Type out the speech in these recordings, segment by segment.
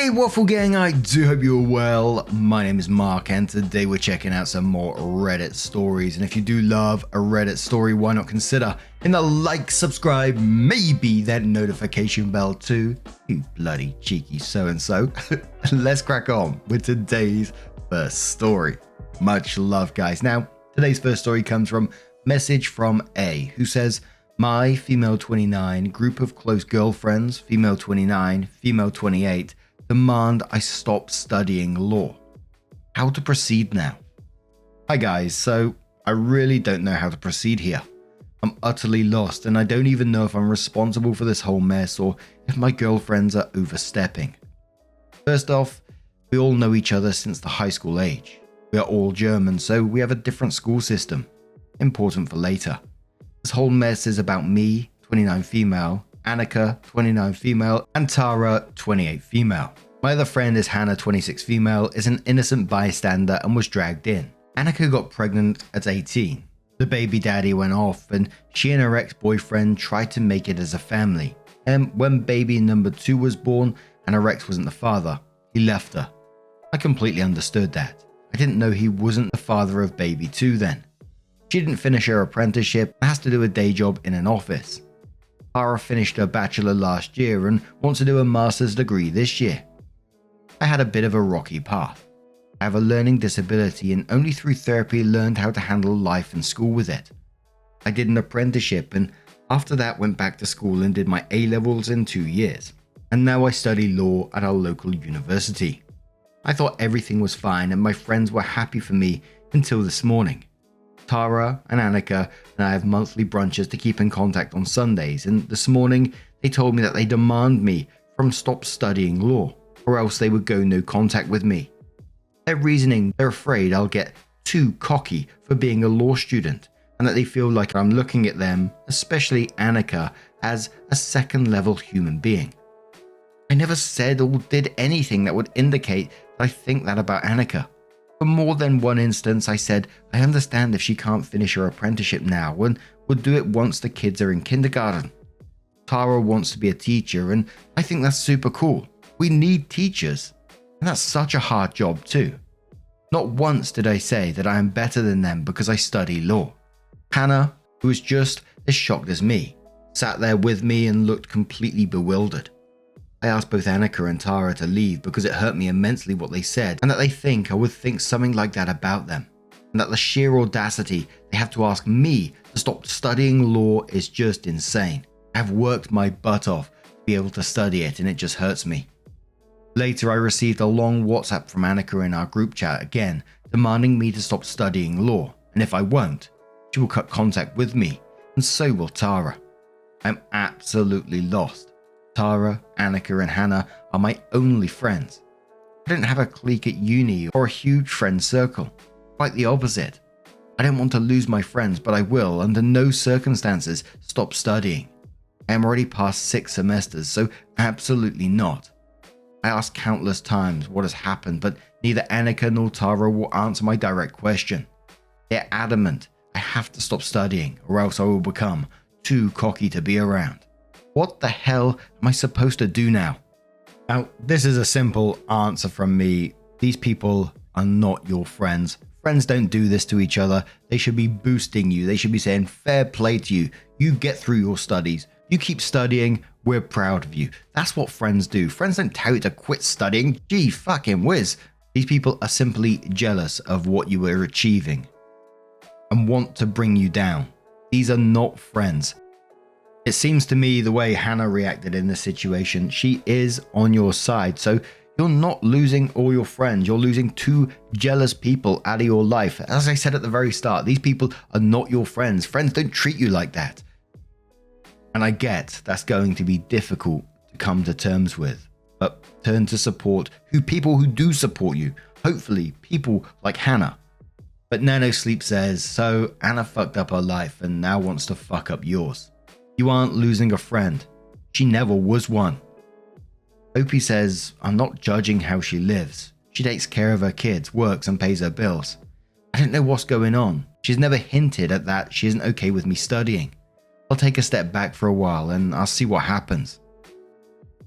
Hey Waffle Gang, I do hope you're well. My name is Mark and today we're checking out some more Reddit stories. And if you do love a Reddit story, why not consider hitting the like, subscribe, maybe that notification bell too. You bloody cheeky so-and-so. Let's crack on with today's first story. Much love, guys. Now, today's first story comes from Message from A, who says, my female 29 group of close girlfriends, female 29, female 28, demand I stop studying law. How to proceed now? Hi guys, so I really don't know how to proceed here. I'm utterly lost and I don't even know if I'm responsible for this whole mess or if my girlfriends are overstepping. First off, we all know each other since the high school age. We are all German, so we have a different school system. Important for later. This whole mess is about me, 29 female, Annika, 29 female, and Tara, 28 female. My other friend is Hannah, 26 female, is an innocent bystander and was dragged in. Annika got pregnant at 18. The baby daddy went off and she and her ex-boyfriend tried to make it as a family. And when baby number 2 was born and her ex wasn't the father, he left her. I completely understood that. I didn't know he wasn't the father of baby 2 then. She didn't finish her apprenticeship and has to do a day job in an office. Tara finished her bachelor last year and wants to do a master's degree this year. I had a bit of a rocky path. I have a learning disability and only through therapy learned how to handle life and school with it. I did an apprenticeship and after that went back to school and did my A-levels in 2 years. And now I study law at our local university. I thought everything was fine and my friends were happy for me until this morning. Tara and Annika and I have monthly brunches to keep in contact on Sundays, and this morning they told me that they demand me from stop studying law, or else they would go no contact with me. Their reasoning, they're afraid I'll get too cocky for being a law student, and that they feel like I'm looking at them, especially Annika, as a second-level human being. I never said or did anything that would indicate that I think that about Annika. For more than one instance, I said, I understand if she can't finish her apprenticeship now and would do it once the kids are in kindergarten. Tara wants to be a teacher and I think that's super cool. We need teachers. And that's such a hard job too. Not once did I say that I am better than them because I study law. Hannah, who was just as shocked as me, sat there with me and looked completely bewildered. I asked both Annika and Tara to leave because it hurt me immensely what they said and that they think I would think something like that about them. And that the sheer audacity they have to ask me to stop studying law is just insane. I have worked my butt off to be able to study it and it just hurts me. Later I received a long WhatsApp from Annika in our group chat again demanding me to stop studying law, and if I won't, she will cut contact with me and so will Tara. I'm absolutely lost. Tara, Annika and Hannah are my only friends. I don't have a clique at uni or a huge friend circle. Quite the opposite. I don't want to lose my friends, but I will under no circumstances stop studying. I am already past 6 semesters, so absolutely not. I asked countless times what has happened, but neither Annika nor Tara will answer my direct question. They're adamant I have to stop studying or else I will become too cocky to be around. What the hell am I supposed to do now? Now, this is a simple answer from me. These people are not your friends. Friends don't do this to each other. They should be boosting you. They should be saying, fair play to you. You get through your studies. You keep studying. We're proud of you. That's what friends do. Friends don't tell you to quit studying. Gee, fucking whiz. These people are simply jealous of what you are achieving and want to bring you down. These are not friends. It seems to me the way Hannah reacted in this situation, she is on your side. So you're not losing all your friends. You're losing 2 jealous people out of your life. As I said at the very start, these people are not your friends. Friends don't treat you like that. And I get that's going to be difficult to come to terms with. But turn to support people who do support you. Hopefully people like Hannah. But Nano Sleep says, so Anna fucked up her life and now wants to fuck up yours. You aren't losing a friend. She never was one. Opie says, I'm not judging how she lives. She takes care of her kids, works and pays her bills. I don't know what's going on. She's never hinted at that she isn't okay with me studying. I'll take a step back for a while and I'll see what happens.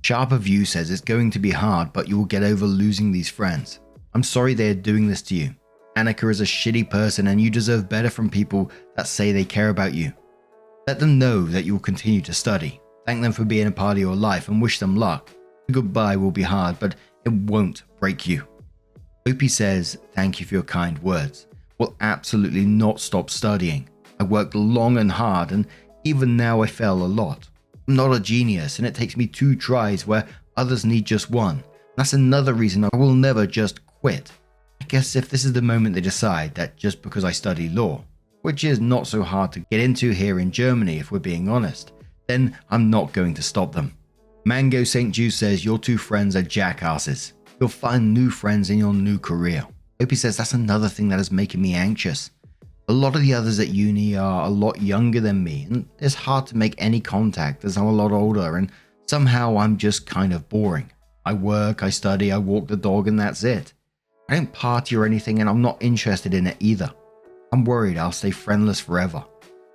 Sharper View says it's going to be hard, but you will get over losing these friends. I'm sorry they are doing this to you. Annika is a shitty person and you deserve better from people that say they care about you. Let them know that you will continue to study. Thank them for being a part of your life and wish them luck. Goodbye will be hard, but it won't break you. Opie says, thank you for your kind words. Will absolutely not stop studying. I worked long and hard and even now I fail a lot. I'm not a genius and it takes me 2 tries where others need just 1. That's another reason I will never just quit. I guess if this is the moment they decide that just because I study law, which is not so hard to get into here in Germany if we're being honest, then I'm not going to stop them. Mango St. Juice says your 2 friends are jackasses. You'll find new friends in your new career. Opie says that's another thing that is making me anxious. A lot of the others at uni are a lot younger than me and it's hard to make any contact as I'm a lot older and somehow I'm just kind of boring. I work, I study, I walk the dog and that's it. I don't party or anything and I'm not interested in it either. I'm worried I'll stay friendless forever.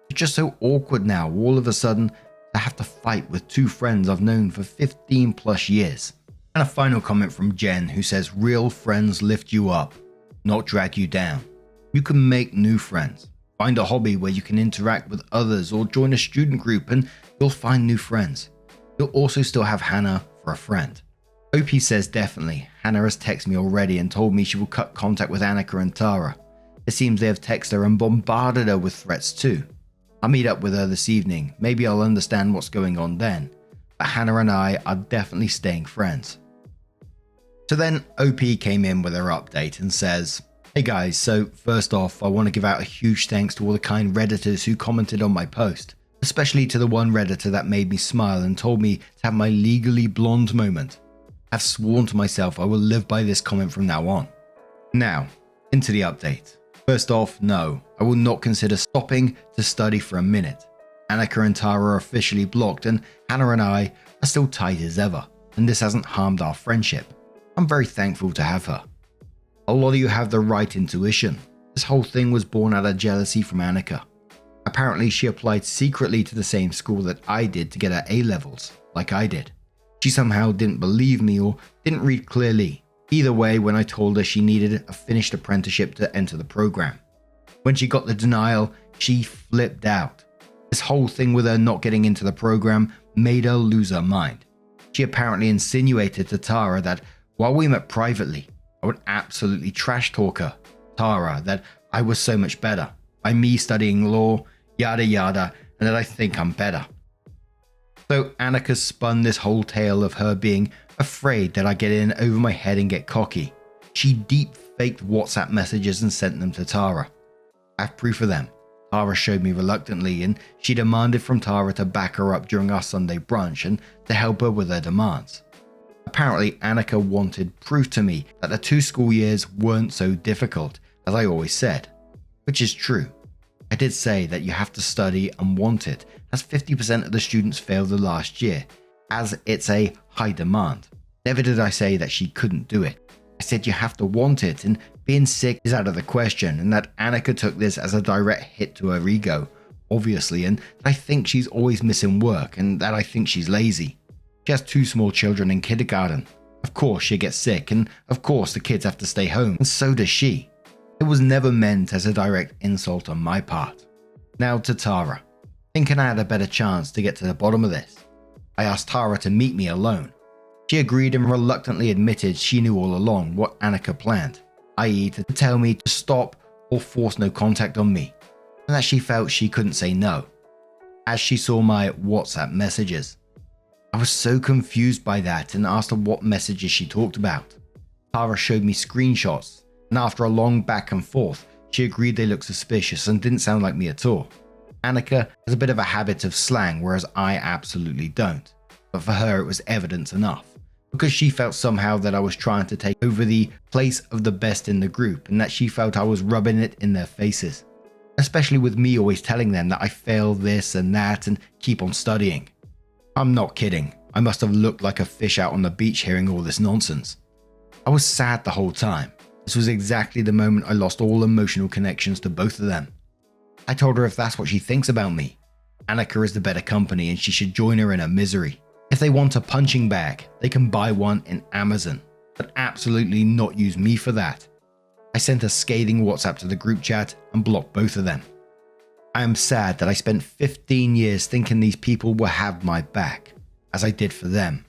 It's just so awkward now all of a sudden to have to fight with 2 friends I've known for 15 plus years. And a final comment from Jen who says real friends lift you up, not drag you down. You can make new friends. Find a hobby where you can interact with others or join a student group and you'll find new friends. You'll also still have Hannah for a friend. OP says definitely. Hannah has texted me already and told me she will cut contact with Annika and Tara. It seems they have texted her and bombarded her with threats too. I'll meet up with her this evening. Maybe I'll understand what's going on then. But Hannah and I are definitely staying friends. So then OP came in with her update and says, hey guys, so first off I want to give out a huge thanks to all the kind Redditors who commented on my post, especially to the one Redditor that made me smile and told me to have my legally blonde moment. I've sworn to myself I will live by this comment from now on. Now, into the update. First off, no, I will not consider stopping to study for a minute. Annika and Tara are officially blocked and Hannah and I are still tight as ever, and this hasn't harmed our friendship. I'm very thankful to have her. A lot of you have the right intuition. This whole thing was born out of jealousy from Annika. Apparently she applied secretly to the same school that I did to get her A-levels, like I did. She somehow didn't believe me or didn't read clearly. Either way, when I told her she needed a finished apprenticeship to enter the program. When she got the denial, she flipped out. This whole thing with her not getting into the program made her lose her mind. She apparently insinuated to Tara that while we met privately, I would absolutely trash talk her, Tara, that I was so much better, by me studying law, yada yada, and that I think I'm better. So Annika spun this whole tale of her being afraid that I get in over my head and get cocky. She deep faked WhatsApp messages and sent them to Tara. I have proof of them. Tara showed me reluctantly and she demanded from Tara to back her up during our Sunday brunch and to help her with her demands. Apparently Annika wanted proof to me that the 2 school years weren't so difficult as I always said, which is true. I did say that you have to study and want it, as 50% of the students failed the last year, as it's a high demand. Never did I say that she couldn't do it. I said you have to want it and being sick is out of the question, and that Annika took this as a direct hit to her ego, obviously, and that I think she's always missing work and that I think she's lazy. She has 2 small children in kindergarten. Of course she gets sick and of course the kids have to stay home, and so does she. It was never meant as a direct insult on my part. Now to Tara. Thinking I had a better chance to get to the bottom of this, I asked Tara to meet me alone. She agreed and reluctantly admitted she knew all along what Annika planned, i.e. to tell me to stop or force no contact on me, and that she felt she couldn't say no, as she saw my WhatsApp messages. I was so confused by that and asked her what messages she talked about. Tara showed me screenshots, and after a long back and forth, she agreed they looked suspicious and didn't sound like me at all. Annika has a bit of a habit of slang, whereas I absolutely don't. But for her it was evidence enough, because she felt somehow that I was trying to take over the place of the best in the group and that she felt I was rubbing it in their faces. Especially with me always telling them that I fail this and that and keep on studying. I'm not kidding. I must have looked like a fish out on the beach hearing all this nonsense. I was sad the whole time. This was exactly the moment I lost all emotional connections to both of them. I told her if that's what she thinks about me, Annika is the better company and she should join her in her misery. If they want a punching bag, they can buy one in Amazon, but absolutely not use me for that. I sent a scathing WhatsApp to the group chat and blocked both of them. I am sad that I spent 15 years thinking these people will have my back, as I did for them.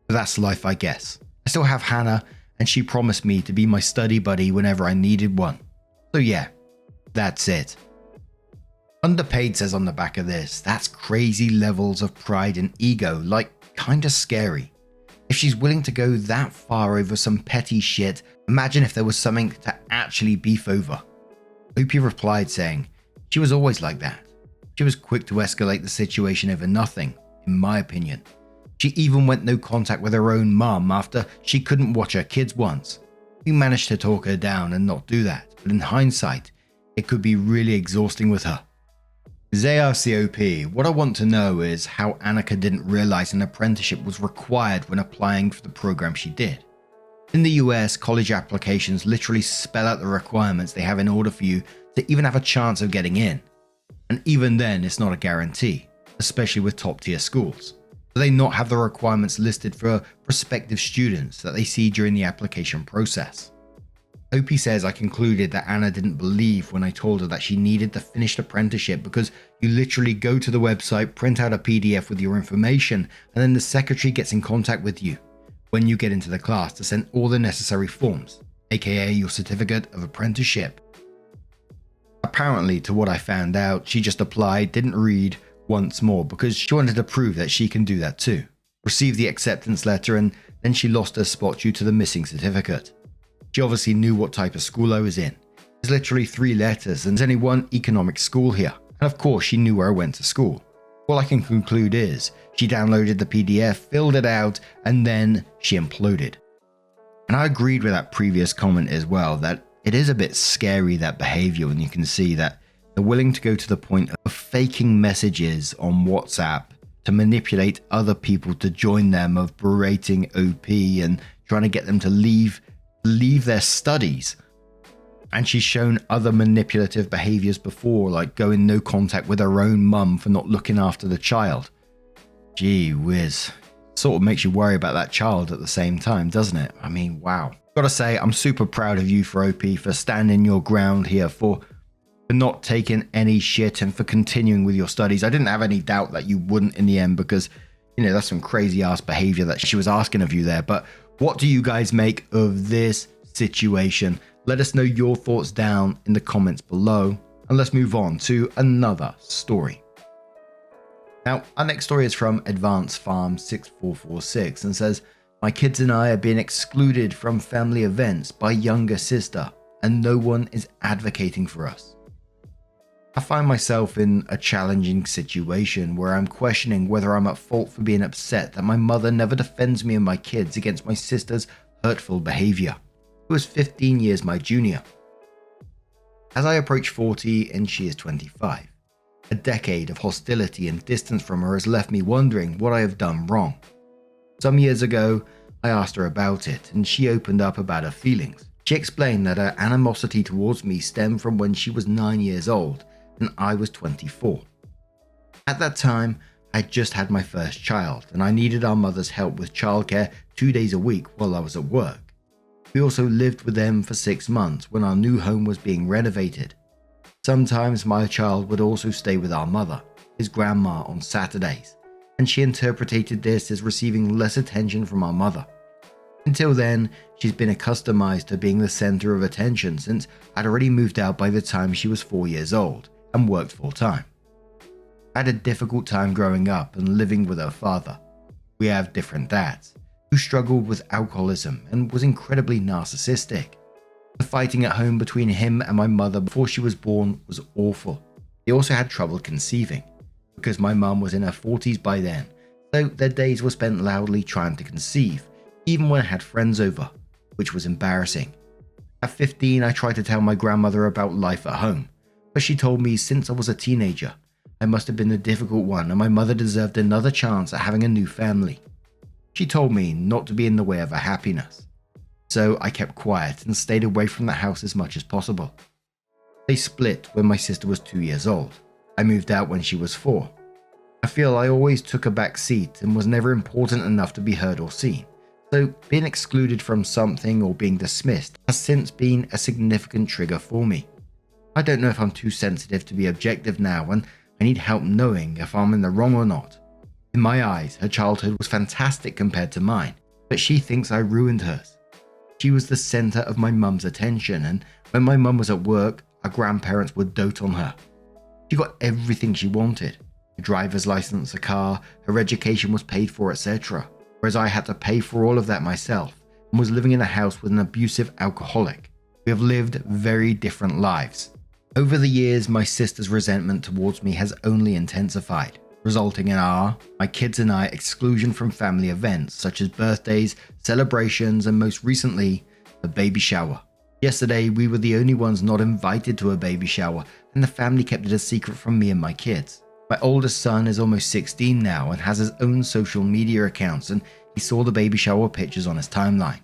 But that's life, I guess. I still have Hannah, and she promised me to be my study buddy whenever I needed one. So yeah, that's it. Underpaid says on the back of this, that's crazy levels of pride and ego, like kinda scary. If she's willing to go that far over some petty shit, imagine if there was something to actually beef over. Opie replied saying, she was always like that. She was quick to escalate the situation over nothing, in my opinion. She even went no contact with her own mum after she couldn't watch her kids once. We managed to talk her down and not do that, but in hindsight, it could be really exhausting with her. ZRCOP, what I want to know is how Annika didn't realize an apprenticeship was required when applying for the program she did. In the US, college applications literally spell out the requirements they have in order for you to even have a chance of getting in. And even then, it's not a guarantee, especially with top tier schools. Do they not have the requirements listed for prospective students that they see during the application process? Opie says I concluded that Anna didn't believe when I told her that she needed the finished apprenticeship because you literally go to the website, print out a PDF with your information, and then the secretary gets in contact with you when you get into the class to send all the necessary forms, aka your certificate of apprenticeship. Apparently, to what I found out, she just applied, didn't read once more because she wanted to prove that she can do that too. Received the acceptance letter and then she lost her spot due to the missing certificate. She obviously knew what type of school I was in. There's literally 3 letters and there's only one economic school here. And of course she knew where I went to school. All I can conclude is she downloaded the PDF, filled it out, and then she imploded. And I agreed with that previous comment as well, that it is a bit scary, that behavior, when you can see that they're willing to go to the point of faking messages on WhatsApp to manipulate other people to join them, of berating OP and trying to get them to leave their studies. And she's shown other manipulative behaviors before, like going no contact with her own mum for not looking after the child. Gee whiz. Sort of makes you worry about that child at the same time, doesn't it? I mean, wow. Gotta say, I'm super proud of you, for OP, for standing your ground here, for not taking any shit and for continuing with your studies. I didn't have any doubt that you wouldn't in the end because, you know, that's some crazy ass behavior that she was asking of you there. But what do you guys make of this situation? Let us know your thoughts down in the comments below, and let's move on to another story. Now, our next story is from Advanced Farm 6446 and says, my kids and I are being excluded from family events by younger sister, and no one is advocating for us. I find myself in a challenging situation where I'm questioning whether I'm at fault for being upset that my mother never defends me and my kids against my sister's hurtful behavior, who is 15 years my junior. As I approach 40 and she is 25, a decade of hostility and distance from her has left me wondering what I have done wrong. Some years ago, I asked her about it and she opened up about her feelings. She explained that her animosity towards me stemmed from when she was 9 years old and I was 24. At that time, I had just had my first child and I needed our mother's help with childcare 2 days a week while I was at work. We also lived with them for 6 months when our new home was being renovated. Sometimes my child would also stay with our mother, his grandma, on Saturdays, and she interpreted this as receiving less attention from our mother. Until then, she's been accustomed to being the center of attention since I'd already moved out by the time she was 4 years old and worked full time. I had a difficult time growing up and living with her father. We have different dads, who struggled with alcoholism and was incredibly narcissistic. The fighting at home between him and my mother before she was born was awful. They also had trouble conceiving, because my mum was in her 40s by then, so their days were spent loudly trying to conceive, even when I had friends over, which was embarrassing. At 15, I tried to tell my grandmother about life at home, but she told me since I was a teenager, I must have been the difficult one and my mother deserved another chance at having a new family. She told me not to be in the way of her happiness. So I kept quiet and stayed away from the house as much as possible. They split when my sister was 2 years old. I moved out when she was 4. I feel I always took a back seat and was never important enough to be heard or seen. So being excluded from something or being dismissed has since been a significant trigger for me. I don't know if I'm too sensitive to be objective now, and I need help knowing if I'm in the wrong or not. In my eyes, her childhood was fantastic compared to mine, but she thinks I ruined hers. She was the center of my mum's attention, and when my mum was at work, our grandparents would dote on her. She got everything she wanted. A driver's license, a car, her education was paid for, etc. Whereas I had to pay for all of that myself and was living in a house with an abusive alcoholic. We have lived very different lives. Over the years, my sister's resentment towards me has only intensified, resulting in my kids and I, exclusion from family events such as birthdays, celebrations, and most recently, a baby shower. Yesterday, we were the only ones not invited to a baby shower, and the family kept it a secret from me and my kids. My oldest son is almost 16 now and has his own social media accounts, and he saw the baby shower pictures on his timeline.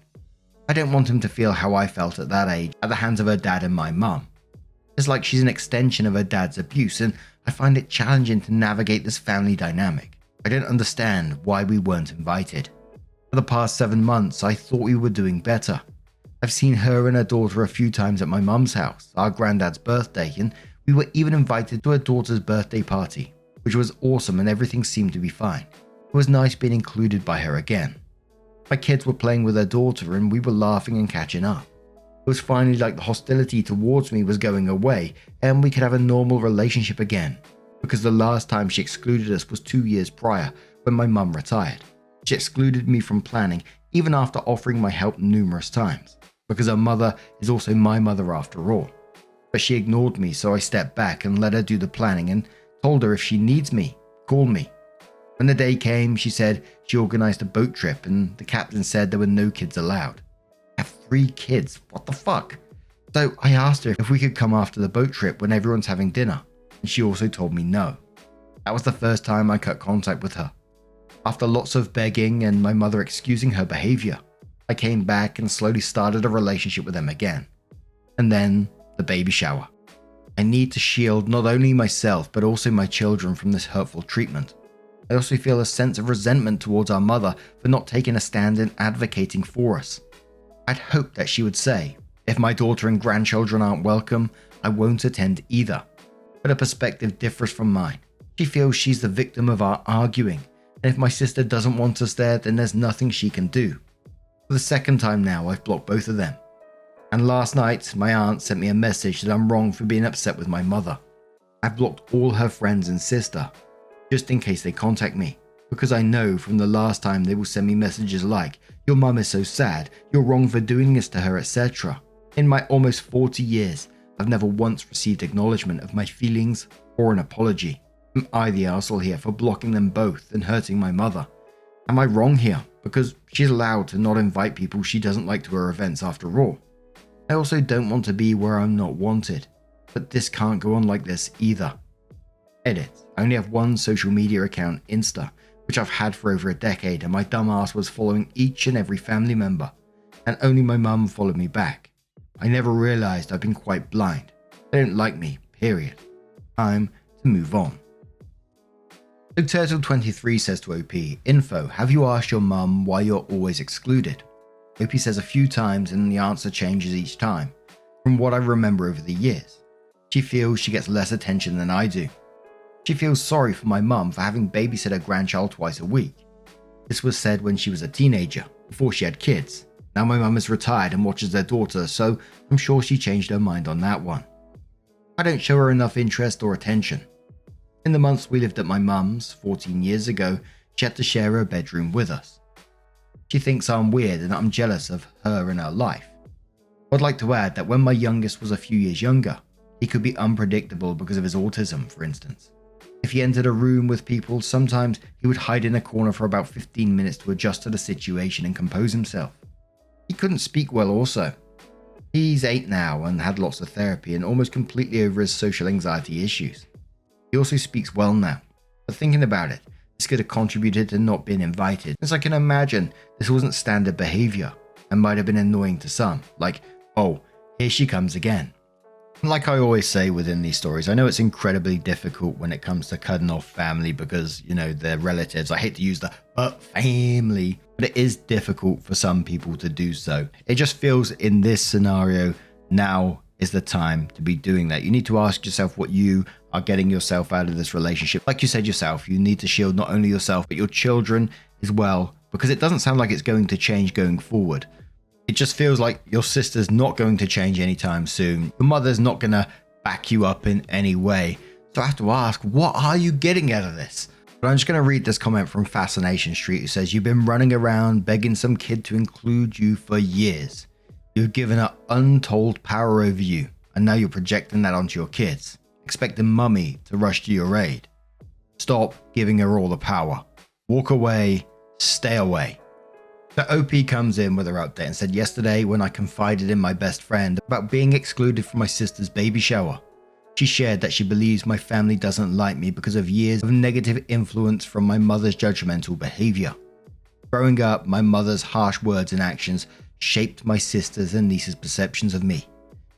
I don't want him to feel how I felt at that age at the hands of her dad and my mum. It's like she's an extension of her dad's abuse, and I find it challenging to navigate this family dynamic. I don't understand why we weren't invited. For the past 7 months, I thought we were doing better. I've seen her and her daughter a few times at my mum's house, our granddad's birthday, and we were even invited to her daughter's birthday party, which was awesome and everything seemed to be fine. It was nice being included by her again. My kids were playing with her daughter and we were laughing and catching up. It was finally like the hostility towards me was going away and we could have a normal relationship again, because the last time she excluded us was 2 years prior when my mum retired. She excluded me from planning even after offering my help numerous times, because her mother is also my mother after all. But she ignored me, so I stepped back and let her do the planning and told her if she needs me, call me. When the day came, she said she organized a boat trip and the captain said there were no kids allowed. I have 3 kids, what the fuck? So I asked her if we could come after the boat trip when everyone's having dinner, and she also told me no. That was the first time I cut contact with her. After lots of begging and my mother excusing her behavior, I came back and slowly started a relationship with them again. And then the baby shower. I need to shield not only myself but also my children from this hurtful treatment. I also feel a sense of resentment towards our mother for not taking a stand and advocating for us. I'd hoped that she would say, if my daughter and grandchildren aren't welcome, I won't attend either. But her perspective differs from mine. She feels she's the victim of our arguing, and if my sister doesn't want us there, then there's nothing she can do. For the second time now, I've blocked both of them. And last night, my aunt sent me a message that I'm wrong for being upset with my mother. I've blocked all her friends and sister, just in case they contact me, because I know from the last time they will send me messages like, your mum is so sad, you're wrong for doing this to her, etc. In my almost 40 years, I've never once received acknowledgement of my feelings or an apology. Am I the arsehole here for blocking them both and hurting my mother? Am I wrong here because she's allowed to not invite people she doesn't like to her events after all? I also don't want to be where I'm not wanted, but this can't go on like this either. Edit. I only have one social media account, Insta, which I've had for over a decade, and my dumbass was following each and every family member, and only my mum followed me back. I never realized I've been quite blind. They don't like me, period. Time to move on. So Turtle23 says to OP, info, have you asked your mum why you're always excluded? OP says a few times and the answer changes each time, from what I remember over the years. She feels she gets less attention than I do. She feels sorry for my mum for having babysit her grandchild twice a week. This was said when she was a teenager, before she had kids. Now my mum is retired and watches their daughter, so I'm sure she changed her mind on that one. I don't show her enough interest or attention. In the months we lived at my mum's, 14 years ago, she had to share her bedroom with us. She thinks I'm weird and I'm jealous of her and her life. I'd like to add that when my youngest was a few years younger, he could be unpredictable because of his autism, for instance. If he entered a room with people, sometimes he would hide in a corner for about 15 minutes to adjust to the situation and compose himself. He couldn't speak well also. He's 8 now and had lots of therapy and almost completely over his social anxiety issues. He also speaks well now, but thinking about it, this could have contributed to not being invited, as I can imagine this wasn't standard behavior and might have been annoying to some, like, oh, here she comes again. Like I always say within these stories, I know it's incredibly difficult when it comes to cutting off family because, they're relatives. I hate to use the but family, but it is difficult for some people to do so. It just feels in this scenario, now is the time to be doing that. You need to ask yourself what you are getting yourself out of this relationship. Like you said yourself, you need to shield not only yourself, but your children as well, because it doesn't sound like it's going to change going forward. It just feels like your sister's not going to change anytime soon. Your mother's not going to back you up in any way. So I have to ask, what are you getting out of this? But I'm just going to read this comment from Fascination Street, who says, "You've been running around begging some kid to include you for years. You've given her untold power over you, and now you're projecting that onto your kids, expecting mummy to rush to your aid. Stop giving her all the power. Walk away, stay away." The OP comes in with her update and said, "Yesterday when I confided in my best friend about being excluded from my sister's baby shower, she shared that she believes my family doesn't like me because of years of negative influence from my mother's judgmental behavior. Growing up, my mother's harsh words and actions shaped my sisters and nieces' perceptions of me,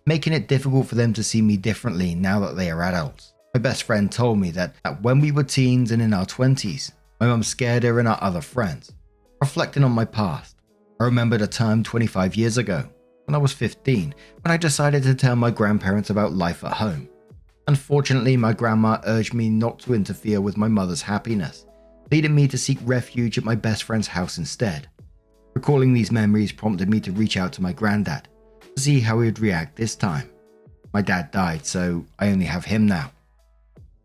making it difficult for them to see me differently now that they are adults. My best friend told me that when we were teens and in our 20s, my mum scared her and our other friends. Reflecting on my past, I remembered a time 25 years ago, when I was 15, when I decided to tell my grandparents about life at home. Unfortunately, my grandma urged me not to interfere with my mother's happiness, leading me to seek refuge at my best friend's house instead. Recalling these memories prompted me to reach out to my granddad, to see how he would react this time. My dad died, so I only have him now.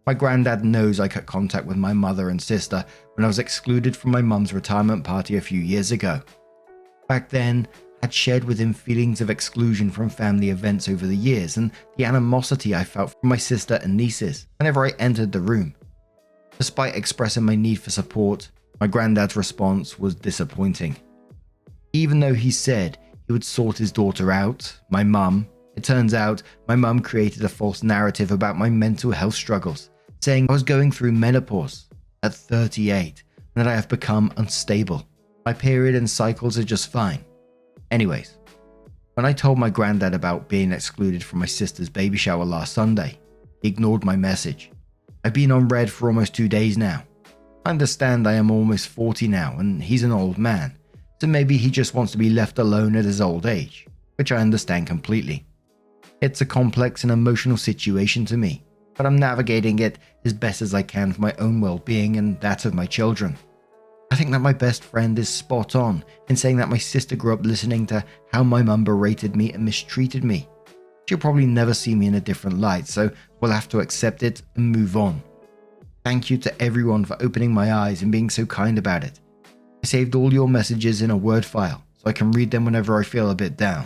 My granddad knows I cut contact with my mother and sister when I was excluded from my mum's retirement party a few years ago. Back then, I'd shared with him feelings of exclusion from family events over the years and the animosity I felt from my sister and nieces whenever I entered the room. Despite expressing my need for support, my granddad's response was disappointing. Even though he said he would sort his daughter out, my mum, it turns out my mum created a false narrative about my mental health struggles, saying I was going through menopause at 38 and that I have become unstable. My period and cycles are just fine. Anyways, when I told my granddad about being excluded from my sister's baby shower last Sunday, he ignored my message. I've been on red for almost 2 days now. I understand I am almost 40 now and he's an old man, so maybe he just wants to be left alone at his old age, which I understand completely. It's a complex and emotional situation to me, but I'm navigating it as best as I can for my own well-being and that of my children. I think that my best friend is spot on in saying that my sister grew up listening to how my mum berated me and mistreated me. She'll probably never see me in a different light, so we'll have to accept it and move on. Thank you to everyone for opening my eyes and being so kind about it. I saved all your messages in a Word file, so I can read them whenever I feel a bit down.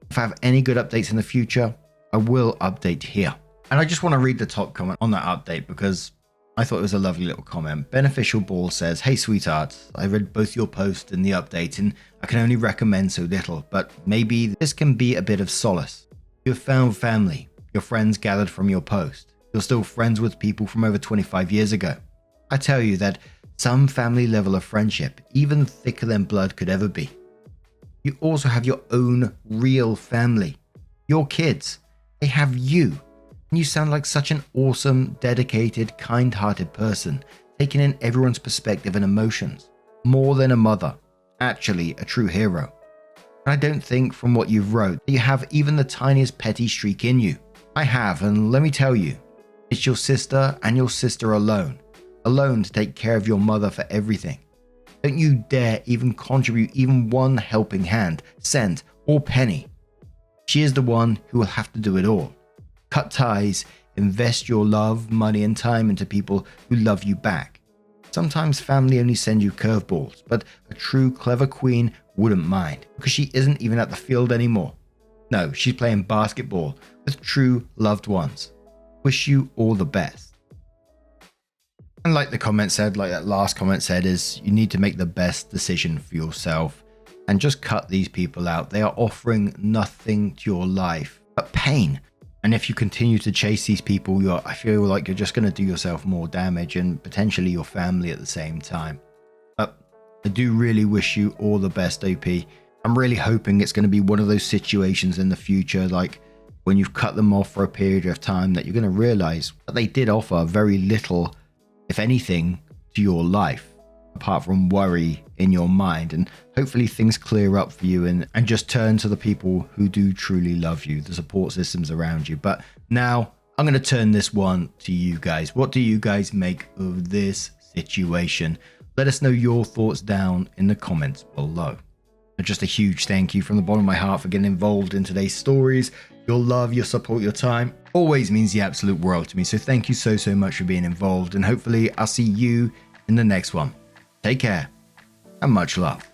If I have any good updates in the future, I will update here." And I just want to read the top comment on that update because I thought it was a lovely little comment. Beneficial Ball says, "Hey sweetheart, I read both your post and the update and I can only recommend so little, but maybe this can be a bit of solace. You have found family, your friends gathered from your post. You're still friends with people from over 25 years ago. I tell you that some family level of friendship, even thicker than blood could ever be. You also have your own real family. Your kids, they have you. And you sound like such an awesome, dedicated, kind-hearted person, taking in everyone's perspective and emotions. More than a mother, actually a true hero. And I don't think from what you've wrote that you have even the tiniest petty streak in you. I have, and let me tell you, it's your sister and your sister alone to take care of your mother for everything. Don't you dare even contribute even one helping hand, cent, or penny. She is the one who will have to do it all. Cut ties, invest your love, money, and time into people who love you back. Sometimes family only send you curveballs, but a true clever queen wouldn't mind, because she isn't even at the field anymore. No, she's playing basketball with true loved ones. Wish you all the best." And like the comment said, like that last comment said, is you need to make the best decision for yourself and just cut these people out. They are offering nothing to your life but pain. And if you continue to chase these people, I feel like you're just going to do yourself more damage and potentially your family at the same time. But I do really wish you all the best, OP. I'm really hoping it's going to be one of those situations in the future, like when you've cut them off for a period of time, that you're going to realize that they did offer very little, if anything, to your life, apart from worry in your mind. And hopefully things clear up for you and just turn to the people who do truly love you, the support systems around you. But now I'm going to turn this one to you guys. What do you guys make of this situation? Let us know your thoughts down in the comments below. And just a huge thank you from the bottom of my heart for getting involved in today's stories. Your love, your support, your time always means the absolute world to me. So thank you so much for being involved. And hopefully I'll see you in the next one. Take care and much love.